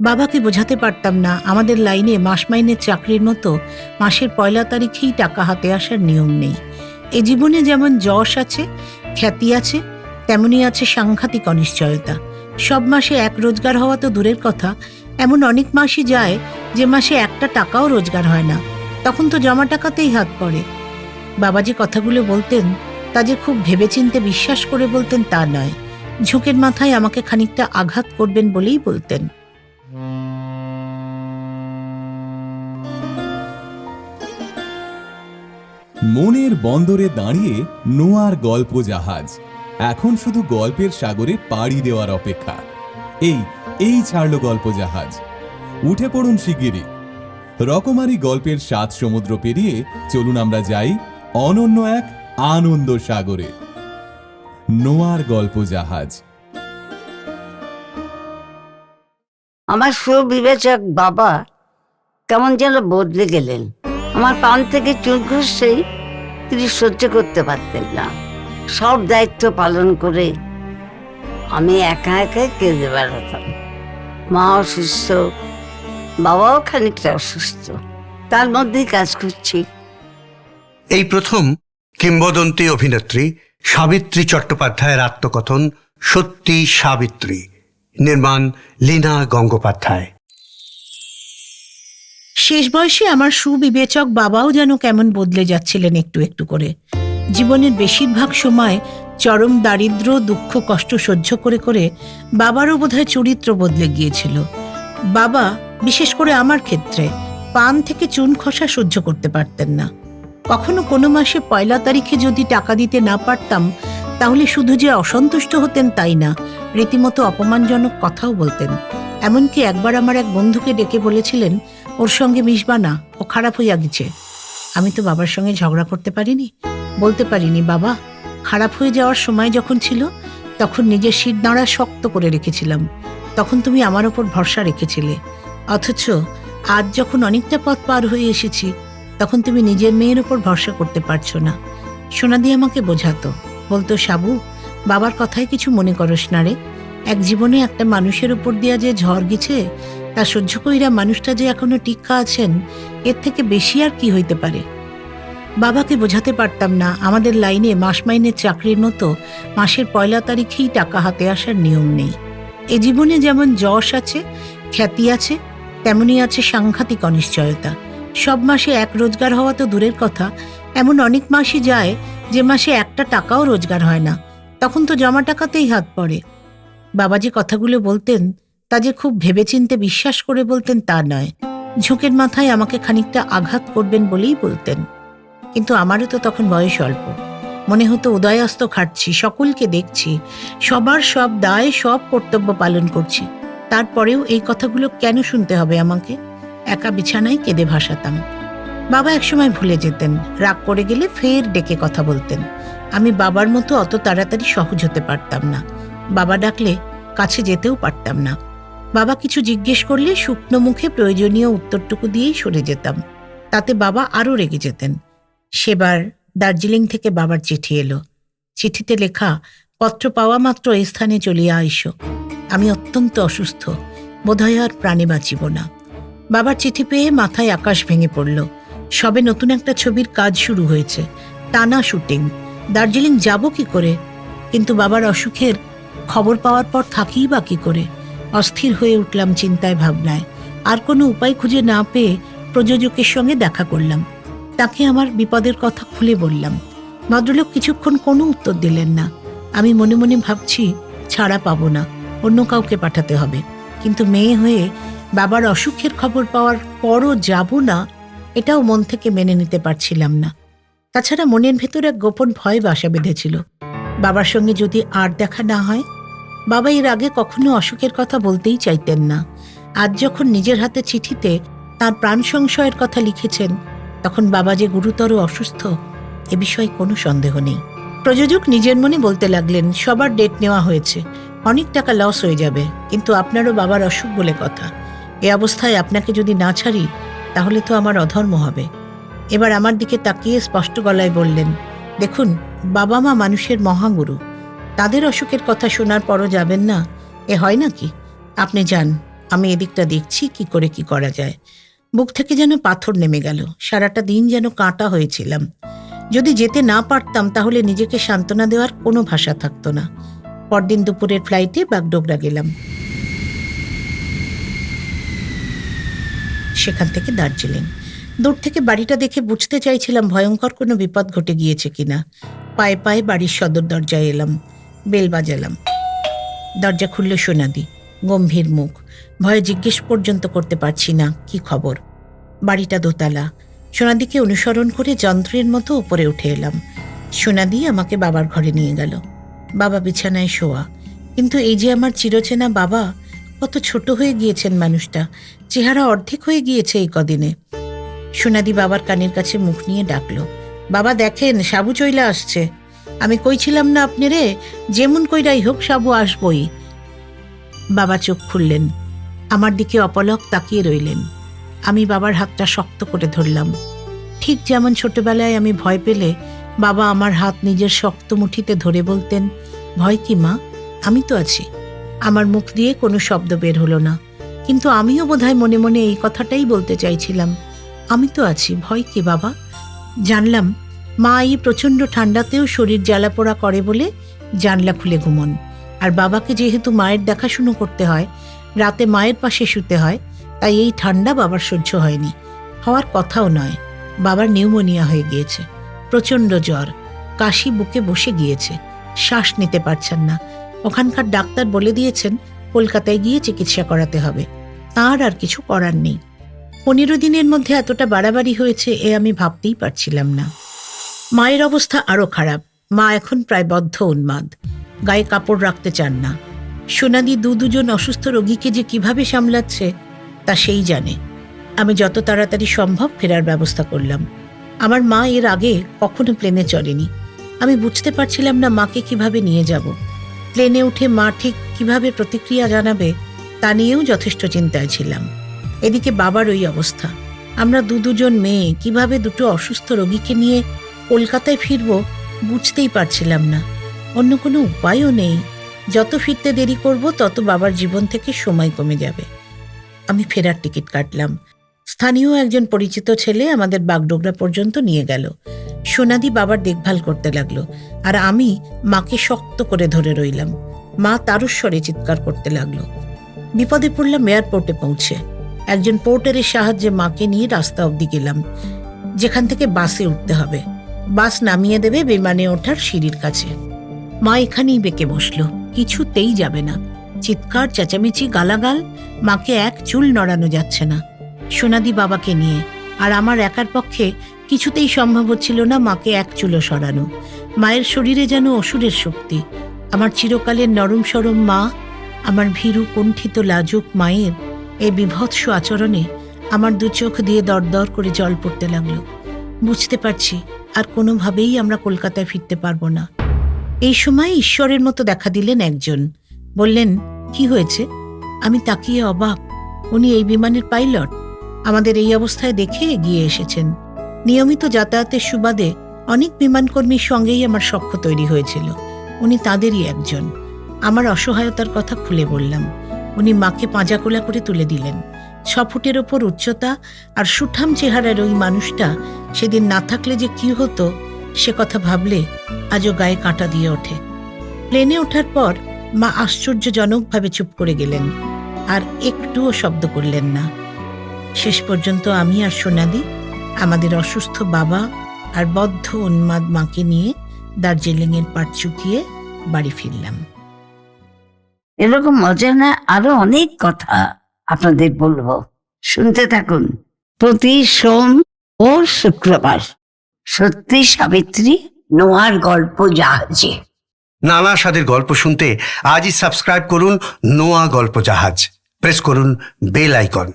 বাবাকে বোঝাতে পারতাম না আমাদের লাইনে মাস মাইনের চাকরির মতো মাসের ১ তারিখেই টাকা হাতে আসার নিয়ম নেই। এ জীবনে যেমন যশ আছে, খ্যাতি আছে, তেমনি আছে সাংঘাতিক অনিশ্চয়তা। সব মাসে এক রোজগার হওয়া তো দূরের কথা, এমন অনেক মাসই যায় যে মাসে একটা টাকাও রোজগার হয় না। তখন তো জমা টাকাতেই হাত পড়ে। বাবা যে কথাগুলো বলতেন তা যে খুব ভেবেচিন্তে বিশ্বাস করে বলতেন তা নয়, ঝোঁকের মাথায় আমাকে খানিকটা আঘাত করবেন বলেই বলতেন। মনের বন্দরে দাঁড়িয়ে নোয়ার গল্প জাহাজ এখন শুধু গল্পের সাগরে পাড়ি দেওয়ার অপেক্ষা। এই ছাড়লো গল্প জাহাজ, উঠে পড়ুন শিগগিরই। রকমারি গল্পের ৭ সমুদ্র পেরিয়ে চলুন আমরা যাই অনন্য এক আনন্দ সাগরে। নোয়ার গল্প জাহাজ। আমার সুবিবেচক বাবা কেমন যেন বদলে গেলেন। আমার পান থেকে চুল খসলেই তিনি সহ্য করতে পারতেন না। সব দায়িত্ব পালন করে আমি একা একাই কেঁদে বেড়াতাম। মা অসুস্থ, বাবাও খানিকটা অসুস্থ, তার মধ্যেই কাজ করছি। এই প্রথম কিংবদন্তি অভিনেত্রী সাবিত্রী চট্টোপাধ্যায়ের আত্মকথন সত্যি সাবিত্রী, নির্মাণ লীনা গঙ্গোপাধ্যায়। শেষ বয়সে আমার সুবিবেচক বাবাও যেন কেমন বদলে যাচ্ছিলেন একটু একটু করে। জীবনের বেশিরভাগ সময় চরম দারিদ্র, দুঃখ, কষ্ট সহ্য করে করে বাবারও বোধহয় চরিত্র বদলে গিয়েছিল। বাবা, বিশেষ করে আমার ক্ষেত্রে, পান থেকে চুন খসা সহ্য করতে পারতেন না। কখনো কোনো মাসে ১ তারিখে যদি টাকা দিতে না পারতাম, তাহলে শুধু যে অসন্তুষ্ট হতেন তাই না, রীতিমতো অপমানজনক কথাও বলতেন। এমনকি একবার আমার এক বন্ধুকে ডেকে বলেছিলেন ওর সঙ্গে মিশবা না, ও খারাপ হইয়া গেছে। আমি তো বাবার সঙ্গে ঝগড়া করতে পারিনি, বলতে পারিনি, বাবা খারাপ হয়ে যাওয়ার সময় যখন ছিল তখন নিজের শির দাঁড়া শক্ত করে রেখেছিলাম, তখন তুমি আমার ওপর ভরসা রেখেছিলে। অথচ আজ যখন অনেকটা পথ পার হয়ে এসেছি তখন তুমি নিজের মেয়ের ওপর ভরসা করতে পারছো না। সোনাদি আমাকে বোঝাতো, বলতো, সাবু বাবার কথায় কিছু মনে করস না রে, এক জীবনে একটা মানুষের উপর দিয়া যে ঝড় গেছে তা সহ্য কইরা মানুষটা যে এখনো টিক্কা আছেন, এর থেকে বেশি আর কি হইতে পারে। বাবাকে বোঝাতে পারতাম না আমাদের লাইনে মাস মাইনের চাকরির মতো মাসের ১ তারিখেই টাকা হাতে আসার নিয়ম নেই। এ জীবনে যেমন যশ আছে, খ্যাতি আছে, তেমনি আছে সাংঘাতিক অনিশ্চয়তা। সব মাসে এক রোজগার হওয়া তো দূরের কথা, এমন অনেক মাসই যায় যে মাসে একটা টাকাও রোজগার হয় না। তখন তো জমা টাকাতেই হাত পড়ে। বাবা যে কথাগুলো বলতেন তা যে খুব ভেবেচিন্তে বিশ্বাস করে বলতেন তা নয়, ঝোঁকের মাথায় আমাকে খানিকটা আঘাত করবেন বলেই বলতেন। কিন্তু আমারও তো তখন বয়স অল্প। মনে হতো উদয়াস্ত খাটছি, সকলকে দেখছি, সবার সব দায়, সব কর্তব্য পালন করছি, তারপরেও এই কথাগুলো কেন শুনতে হবে আমাকে? একা বিছানায় কেঁদে ভাসাতাম। বাবা একসময় ভুলে যেতেন, রাগ করে গেলে ফের ডেকে কথা বলতেন। আমি বাবার মতো অত তাড়াতাড়ি সহজ হতে পারতাম না। বাবা ডাকলে কাছে যেতেও পারতাম না। বাবা কিছু জিজ্ঞেস করলে শুকনো মুখে প্রয়োজনীয় উত্তরটুকু দিয়েই সরে যেতাম। তাতে বাবা আরও রেগে যেতেন। সেবার দার্জিলিং থেকে বাবার চিঠি এলো। চিঠিতে লেখা, পত্র পাওয়া মাত্র এই স্থানে চলিয়া আইসো। আমি অত্যন্ত অসুস্থ, বোধহয় আর প্রাণে বাঁচিব না। বাবার চিঠি পেয়ে মাথায় আকাশ ভেঙে পড়ল। সবে নতুন একটা ছবির কাজ শুরু হয়েছে, টানা শুটিং। দার্জিলিং যাব কি করে? কিন্তু বাবার অসুখের খবর পাওয়ার পর থাকিই বা কি করে? অস্থির হয়ে উঠলাম চিন্তায় ভাবনায়। আর কোনো উপায় খুঁজে না পেয়ে প্রযোজকের সঙ্গে দেখা করলাম। তাকে আমার বিপদের কথা খুলে বললাম। ভদ্রলোক কিছুক্ষণ কোনো উত্তর দিলেন না। আমি মনে মনে ভাবছি ছাড়া পাবো না, অন্য কাউকে পাঠাতে হবে। কিন্তু মেয়ে হয়ে বাবার অসুখের খবর পাওয়ার পরও যাব না, এটাও মন থেকে মেনে নিতে পারছিলাম না। তাছাড়া মনের ভেতর এক গোপন ভয় বাসা বেঁধেছিল, বাবার সঙ্গে যদি আর দেখা না হয়। বাবা এর আগে কখনো অসুখের কথা বলতেই চাইতেন না। আজ যখন নিজের হাতে চিঠিতে তার প্রাণ সংশয়ের কথা লিখেছেন, তখন বাবা যে গুরুতর অসুস্থ এ বিষয়ে কোনো সন্দেহ নেই। প্রযোজক নিজের মনে বলতে লাগলেন, সবার ডেট নেওয়া হয়েছে, অনেক টাকা লস হয়ে যাবে, কিন্তু আপনারও বাবার অসুখ বলে কথা। এ অবস্থায় আপনাকে যদি না ছাড়ি তাহলে তো আমার অধর্ম হবে। এবার আমার দিকে তাকিয়ে স্পষ্ট গলায় বললেন, দেখুন, বাবা মা মানুষের মহাগুরু, তাদের অসুখের কথা শোনার পরও যাবেন না, এ হয় নাকি? আপনি যান, আমি এদিকটা দেখছি কি করে কি করা যায়। বুক থেকে যেন পাথর নেমে গেল। সারাটা দিন যেন কাঁটা হয়েছিলাম। যদি যেতে না পারতাম তাহলে নিজেকে সান্ত্বনা দেওয়ার কোনো ভাষা থাকতো না। পরদিন দুপুরের ফ্লাইটে বাগডোগরা গেলাম, সেখান থেকে দার্জিলিং। দূর থেকে বাড়িটা দেখে বুঝতে চাইছিলাম ভয়ঙ্কর কোনো বিপদ ঘটে গিয়েছে কিনা। পায়ে পায়ে বাড়ির সদর দরজায় এলাম, বেল বাজালাম। দরজা খুলল সোনাদি, গম্ভীর মুখ। ভয়ে জিজ্ঞেস পর্যন্ত করতে পারছি না কি খবর। বাড়িটা দোতলা। সোনাদিকে অনুসরণ করে যন্ত্রের মতো উপরে উঠে এলাম। সোনাদি আমাকে বাবার ঘরে নিয়ে গেল। বাবা বিছানায় শোয়া, কিন্তু এই যে আমার চিরচেনা বাবা, কত ছোট হয়ে গিয়েছেন মানুষটা। চেহারা অর্ধেক হয়ে গিয়েছে এই কদিনে। সোনাদি বাবার কানের কাছে মুখ নিয়ে ডাকলো, বাবা দেখেন সাবু চইলা আসছে। আমি কইছিলাম না আপনি রে, যেমন কইরাই হোক সাবু আসবই। বাবা চোখ খুললেন, আমার দিকে অপলক তাকিয়ে রইলেন। আমি বাবার হাতটা শক্ত করে ধরলাম। ঠিক যেমন ছোটবেলায় আমি ভয় পেলে বাবা আমার হাত নিজের শক্ত মুঠিতে ধরে বলতেন, ভয় কি মা, আমি তো আছি। আমার মুখ দিয়ে কোনো শব্দ বের হলো না, কিন্তু আমিও বোধহয় মনে মনে এই কথাটাই বলতে চাইছিলাম, আমি তো আছি, ভয় কি বাবা। জানলাম মা এই প্রচণ্ড ঠান্ডাতেও শরীর জ্বালাপোড়া করে বলে জানলা খুলে ঘুমন। আর বাবাকে যেহেতু মায়ের দেখাশুনো করতে হয়, রাতে মায়ের পাশে শুতে হয়, তাই এই ঠান্ডা বাবার সহ্য হয়নি। হওয়ার কথাও নয়। বাবার নিউমোনিয়া হয়ে গিয়েছে, প্রচণ্ড জ্বর, কাশি বুকে বসে গিয়েছে, শ্বাস নিতে পারছেন না। ওখানকার ডাক্তার বলে দিয়েছেন কলকাতায় গিয়ে চিকিৎসা করাতে হবে। তার আর কিছু করার নেই। 15 দিনের মধ্যে এতটা বাড়াবাড়ি হয়েছে এ আমি ভাবতেই পারছিলাম না। মায়ের অবস্থা আরো খারাপ। মা এখন প্রায় বদ্ধ উন্মাদ, গায়ে কাপড় রাখতে চান না। সোনাদি দুজন অসুস্থ রোগীকে যে কিভাবে সামলাচ্ছে তা সেই জানে। আমি যত তাড়াতাড়ি সম্ভব ফেরার ব্যবস্থা করলাম। আমার মা এর আগে কখনো প্লেনে চড়েনি। আমি বুঝতে পারছিলাম না মাকে কিভাবে নিয়ে যাব। প্লেনে উঠে মা ঠিক কিভাবে প্রতিক্রিয়া জানাবে তা নিয়েও যথেষ্ট চিন্তায় ছিলাম। এদিকে বাবার ওই অবস্থা। আমরা দুজন মেয়ে কিভাবে দুটো অসুস্থ রোগীকে নিয়ে কলকাতায় ফিরব বুঝতেই পারছিলাম না। অন্য কোনো উপায়ও নেই। যত ফিরতে দেরি করব তত বাবার জীবন থেকে সময় কমে যাবে। আমি ফেরার টিকিট কাটলাম। স্থানীয় একজন পরিচিত ছেলে আমাদের বাগডোগরা পর্যন্ত নিয়ে গেল। সোনাদি বাবার দেখভাল করতে লাগলো, আর আমি মাকে শক্ত করে ধরে রইলাম। মা তারস্বরে চিৎকার করতে লাগলো। বিপদে পড়লাম এয়ারপোর্টে পৌঁছে। একজন পোর্টারের সাহায্যে মাকে নিয়ে রাস্তা অবধি গেলাম, যেখান থেকে বাসে উঠতে হবে। বাস নামিয়ে দেবে বিমানে ওঠার সিঁড়ির কাছে। মা এখানেই বেঁকে বসলো, কিছুতেই যাবে না। চিৎকার, চেঁচামেচি, গালাগাল, মাকে এক চুল নড়ানো যাচ্ছে না। সোনাদি বাবাকে নিয়ে, আর আমার একার পক্ষে কিছুতেই সম্ভব হচ্ছিল না মাকে এক চুলো সরানো। মায়ের শরীরে যেন অসুরের শক্তি। আমার চিরকালের নরম সরম মা, আমার ভীরু কুণ্ঠিত লাজুক মায়ের এই বিভৎস আচরণে আমার দু চোখ দিয়ে দরদর করে জল পড়তে লাগলো। বুঝতে পারছি আর কোনোভাবেই আমরা কলকাতায় ফিরতে পারবো না। এই সময় ঈশ্বরের মতো দেখা দিলেন একজন। বললেন, কি হয়েছে? আমি তাকিয়ে অবাক। উনি এই বিমানের পাইলট। আমাদের এই অবস্থায় দেখে এগিয়ে এসেছেন। নিয়মিত যাতায়াতের সুবাদে অনেক বিমানকর্মীর সঙ্গেই আমার সখ্য তৈরি হয়েছিল। উনি তাদেরই একজন। আমার অসহায়তার কথা খুলে বললাম। উনি মাকে পাঁজাকোলা করে তুলে দিলেন। 6 ফুটের ওপর উচ্চতা আর সুঠাম চেহারার ওই মানুষটা সেদিন না থাকলে যে কি হতো সে কথা ভাবলে আজও গায়ে কাঁটা দিয়ে ওঠে। প্লেনে ওঠার পর মা আশ্চর্যজনকভাবে চুপ করে গেলেন, আর একটুও শব্দ করলেন না। শেষ পর্যন্ত আমি আর সোনাদি আমাদের অসুস্থ বাবা আর বদ্ধ উন্মাদ মাকে নিয়ে দার্জিলিংয়ের পাট চুকিয়ে বাড়ি ফিরলাম। এরকম মজা না আরো অনেক কথা আপনাদের বলবো, শুনতে থাকুন। প্রতি সোম ও শুক্রবার সত্যি সাবিত্রী নোয়ার গল্প জাহাজে। নানা স্বাদের গল্প শুনতে আজই সাবস্ক্রাইব করুন নোয়া গল্প জাহাজ। প্রেস করুন বেল আইকন।